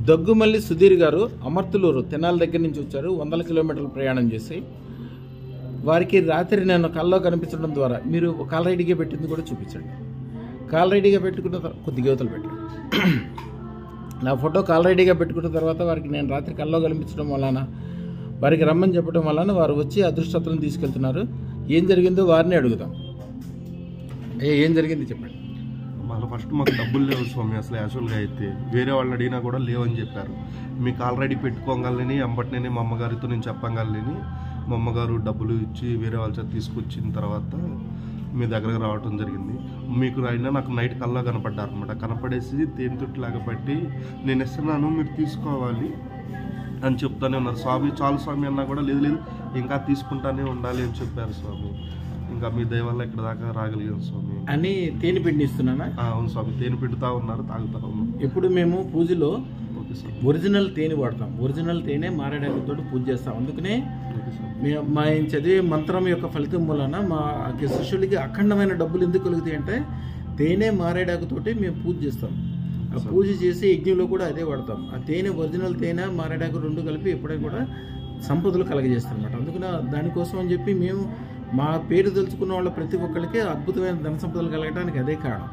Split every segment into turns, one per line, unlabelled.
దగ్గుమల్లి సుధీర్ గారు అమర్తులూరు తెనాలి దగ్గర నుంచి వచ్చారు. 100 కిలోమీటర్లు ప్రయాణం చేసి వారికి రాత్రి నేను కల్లో కనిపించడం ద్వారా మీరు కాల్ రెడీగా పెట్టింది కూడా చూపించండి. కాల్ రెడీగా పెట్టుకున్న కొద్దిగా యువతలు పెట్టండి. నా ఫోటో కాల్ రెడీగా పెట్టుకున్న తర్వాత వారికి నేను రాత్రి కల్లో కనిపించడం వలన వారికి రమ్మని చెప్పడం వలన వారు వచ్చి అదృష్టతలను తీసుకెళ్తున్నారు. ఏం జరిగిందో వారిని అడుగుదాం. ఏం జరిగింది చెప్పండి.
ఫస్ట్ మాకు డబ్బులు లేవు స్వామి. అసలు యాక్చువల్గా అయితే వేరే వాళ్ళని అడిగినా కూడా లేవని చెప్పారు. మీకు ఆల్రెడీ పెట్టుకోగలని అంబటినే మా అమ్మగారితో నేను చెప్పగలని మా అమ్మగారు డబ్బులు ఇచ్చి వేరే వాళ్ళ చేత తీసుకొచ్చిన తర్వాత మీ దగ్గరకు రావటం జరిగింది. మీకు అయినా నాకు నైట్ కల్లా కనపడ్డారు అనమాట. కనపడేసి తేనెతొట్టులాగా పట్టి నేను ఇస్తున్నాను మీరు తీసుకోవాలి అని చెప్తానే ఉన్నారు. స్వామి చాలు స్వామి అన్నా కూడా లేదు లేదు ఇంకా తీసుకుంటానే ఉండాలి అని చెప్పారు స్వామి. ఇంకా మీ దయ వల్ల ఇక్కడ దాకా రాగలిగాను స్వామి
అని తేనె పిండి ఇస్తున్నానా?
అవును స్వామి, తేనె పిండుతా ఉన్నారు, తాగుతా ఉన్నారు.
ఇప్పుడు మేము పూజలో ఒరిజినల్ తేనె వాడతాం. ఒరిజినల్ తేనె మారేడాకుతో పూజ చేస్తాం. అందుకనే మా చదివే మంత్రం యొక్క ఫలితం వలన మా శిష్యులకి అఖండమైన డబ్బులు ఎందుకు కలుగుతాయి అంటే తేనె మారేడాకుతోటి మేము పూజ చేస్తాం. ఆ పూజ చేసి యజ్ఞంలో కూడా అదే వాడతాం. ఆ తేనె ఒరిజినల్ తేనె మారేడాకు రెండు కలిపి ఎప్పుడైనా కూడా సంపదలు కలగజేస్తాం అనమాట. అందుకని దానికోసం అని చెప్పి మేము మా పేరు తెలుసుకున్న వాళ్ళ ప్రతి ఒక్కరికి అద్భుతమైన ధన సంపదలు కలగడానికి అదే కారణం.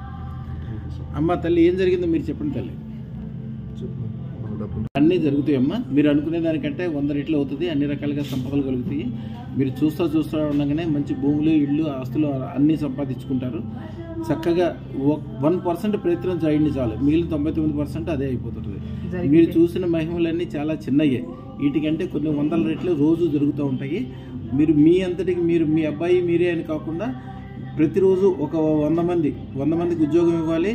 అమ్మ తల్లి ఏం జరిగిందో మీరు చెప్పండి తల్లి. అన్నీ జరుగుతాయి అమ్మ. మీరు అనుకునే దానికంటే 100 రెట్లు అవుతుంది. అన్ని రకాలుగా సంపదలు కలుగుతాయి. మీరు చూస్తూ ఉండగానే మంచి భూములు, ఇళ్ళు, ఆస్తులు అన్నీ సంపాదించుకుంటారు. చక్కగా 1% ప్రయత్నం చేయండి చాలు. మిగిలిన 99% అదే అయిపోతుంది. మీరు చూసిన మహిమలన్నీ చాలా చిన్నయ్యే. వీటికంటే కొన్ని 100 రెట్లు రోజు జరుగుతూ ఉంటాయి. మీరు మీ అంతటికి మీరు మీ అబ్బాయి మీరే అని కాకుండా ప్రతిరోజు ఒక 100 మందికి ఉద్యోగం ఇవ్వాలి.